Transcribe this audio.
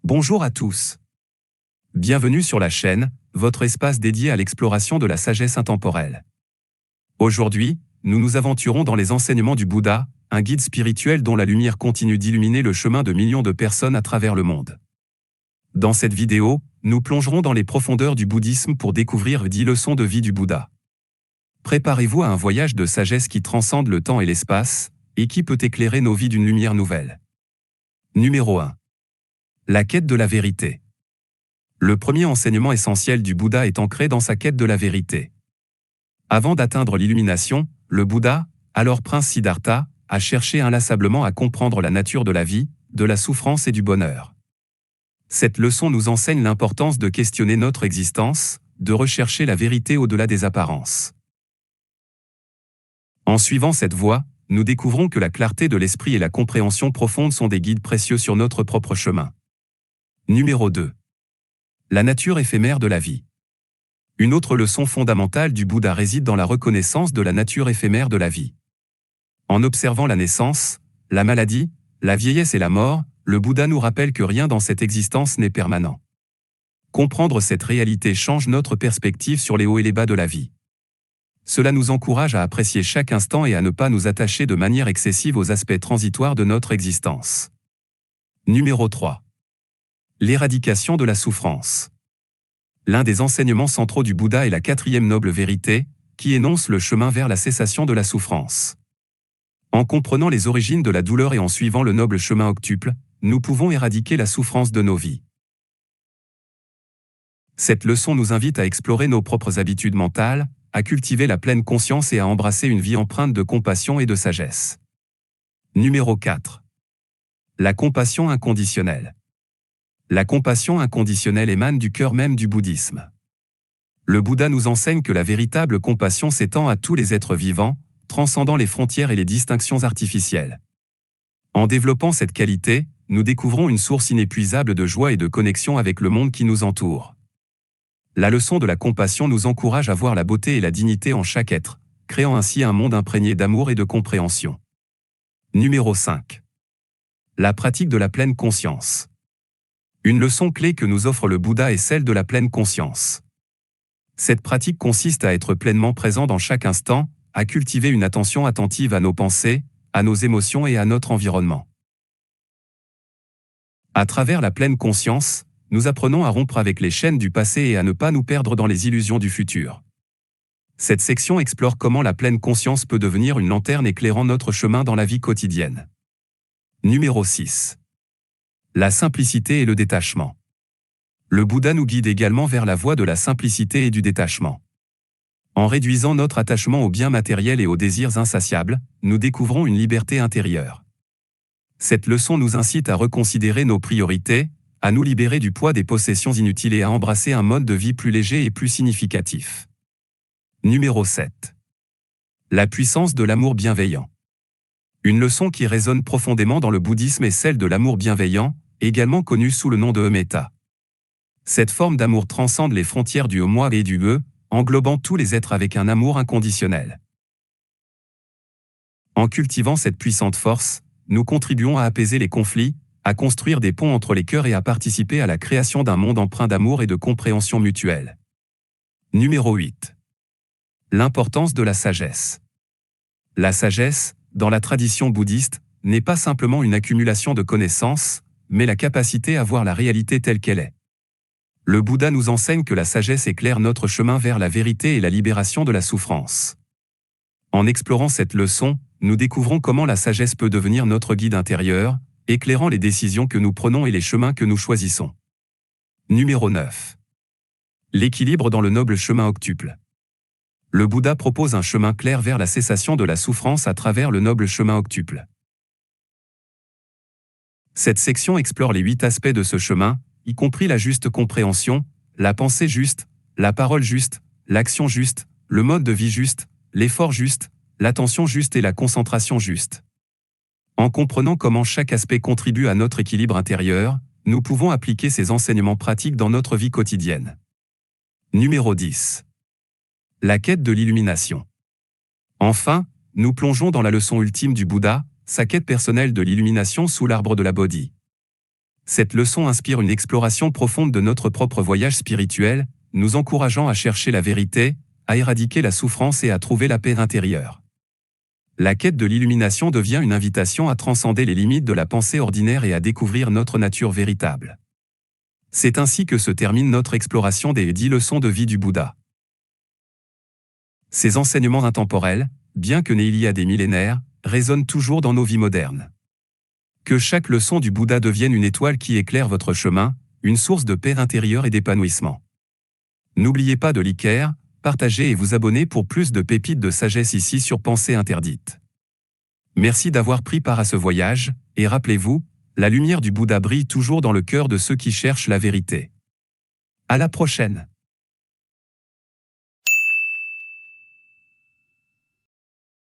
Bonjour à tous. Bienvenue sur la chaîne, votre espace dédié à l'exploration de la sagesse intemporelle. Aujourd'hui, nous nous aventurons dans les enseignements du Bouddha, un guide spirituel dont la lumière continue d'illuminer le chemin de millions de personnes à travers le monde. Dans cette vidéo, nous plongerons dans les profondeurs du bouddhisme pour découvrir 10 leçons de vie du Bouddha. Préparez-vous à un voyage de sagesse qui transcende le temps et l'espace, et qui peut éclairer nos vies d'une lumière nouvelle. Numéro 1. La quête de la vérité. Le premier enseignement essentiel du Bouddha est ancré dans sa quête de la vérité. Avant d'atteindre l'illumination, le Bouddha, alors prince Siddhartha, a cherché inlassablement à comprendre la nature de la vie, de la souffrance et du bonheur. Cette leçon nous enseigne l'importance de questionner notre existence, de rechercher la vérité au-delà des apparences. En suivant cette voie, nous découvrons que la clarté de l'esprit et la compréhension profonde sont des guides précieux sur notre propre chemin. Numéro 2. La nature éphémère de la vie. Une autre leçon fondamentale du Bouddha réside dans la reconnaissance de la nature éphémère de la vie. En observant la naissance, la maladie, la vieillesse et la mort, le Bouddha nous rappelle que rien dans cette existence n'est permanent. Comprendre cette réalité change notre perspective sur les hauts et les bas de la vie. Cela nous encourage à apprécier chaque instant et à ne pas nous attacher de manière excessive aux aspects transitoires de notre existence. Numéro 3. L'éradication de la souffrance. L'un des enseignements centraux du Bouddha est la quatrième noble vérité, qui énonce le chemin vers la cessation de la souffrance. En comprenant les origines de la douleur et en suivant le noble chemin octuple, nous pouvons éradiquer la souffrance de nos vies. Cette leçon nous invite à explorer nos propres habitudes mentales, à cultiver la pleine conscience et à embrasser une vie empreinte de compassion et de sagesse. Numéro 4. La compassion inconditionnelle. La compassion inconditionnelle émane du cœur même du bouddhisme. Le Bouddha nous enseigne que la véritable compassion s'étend à tous les êtres vivants, transcendant les frontières et les distinctions artificielles. En développant cette qualité, nous découvrons une source inépuisable de joie et de connexion avec le monde qui nous entoure. La leçon de la compassion nous encourage à voir la beauté et la dignité en chaque être, créant ainsi un monde imprégné d'amour et de compréhension. Numéro 5. La pratique de la pleine conscience. Une leçon clé que nous offre le Bouddha est celle de la pleine conscience. Cette pratique consiste à être pleinement présent dans chaque instant, à cultiver une attention attentive à nos pensées, à nos émotions et à notre environnement. À travers la pleine conscience, nous apprenons à rompre avec les chaînes du passé et à ne pas nous perdre dans les illusions du futur. Cette section explore comment la pleine conscience peut devenir une lanterne éclairant notre chemin dans la vie quotidienne. Numéro 6. La simplicité et le détachement. Le Bouddha nous guide également vers la voie de la simplicité et du détachement. En réduisant notre attachement aux biens matériels et aux désirs insatiables, nous découvrons une liberté intérieure. Cette leçon nous incite à reconsidérer nos priorités, à nous libérer du poids des possessions inutiles et à embrasser un mode de vie plus léger et plus significatif. Numéro 7. La puissance de l'amour bienveillant. Une leçon qui résonne profondément dans le bouddhisme est celle de l'amour bienveillant, également connue sous le nom de metta. Cette forme d'amour transcende les frontières du moi et du eux, englobant tous les êtres avec un amour inconditionnel. En cultivant cette puissante force, nous contribuons à apaiser les conflits, à construire des ponts entre les cœurs et à participer à la création d'un monde empreint d'amour et de compréhension mutuelle. Numéro 8. L'importance de la sagesse. La sagesse, dans la tradition bouddhiste, n'est pas simplement une accumulation de connaissances, mais la capacité à voir la réalité telle qu'elle est. Le Bouddha nous enseigne que la sagesse éclaire notre chemin vers la vérité et la libération de la souffrance. En explorant cette leçon, nous découvrons comment la sagesse peut devenir notre guide intérieur, éclairant les décisions que nous prenons et les chemins que nous choisissons. Numéro 9. L'équilibre dans le noble chemin octuple. Le Bouddha propose un chemin clair vers la cessation de la souffrance à travers le noble chemin octuple. Cette section explore les 8 aspects de ce chemin, y compris la juste compréhension, la pensée juste, la parole juste, l'action juste, le mode de vie juste, l'effort juste, l'attention juste et la concentration juste. En comprenant comment chaque aspect contribue à notre équilibre intérieur, nous pouvons appliquer ces enseignements pratiques dans notre vie quotidienne. Numéro 10. La quête de l'illumination. Enfin, nous plongeons dans la leçon ultime du Bouddha, sa quête personnelle de l'illumination sous l'arbre de la Bodhi. Cette leçon inspire une exploration profonde de notre propre voyage spirituel, nous encourageant à chercher la vérité, à éradiquer la souffrance et à trouver la paix intérieure. La quête de l'illumination devient une invitation à transcender les limites de la pensée ordinaire et à découvrir notre nature véritable. C'est ainsi que se termine notre exploration des 10 leçons de vie du Bouddha. Ces enseignements intemporels, bien que nés il y a des millénaires, résonnent toujours dans nos vies modernes. Que chaque leçon du Bouddha devienne une étoile qui éclaire votre chemin, une source de paix intérieure et d'épanouissement. N'oubliez pas de liker, partager et vous abonner pour plus de pépites de sagesse ici sur Pensée Interdite. Merci d'avoir pris part à ce voyage, et rappelez-vous, la lumière du Bouddha brille toujours dans le cœur de ceux qui cherchent la vérité. À la prochaine!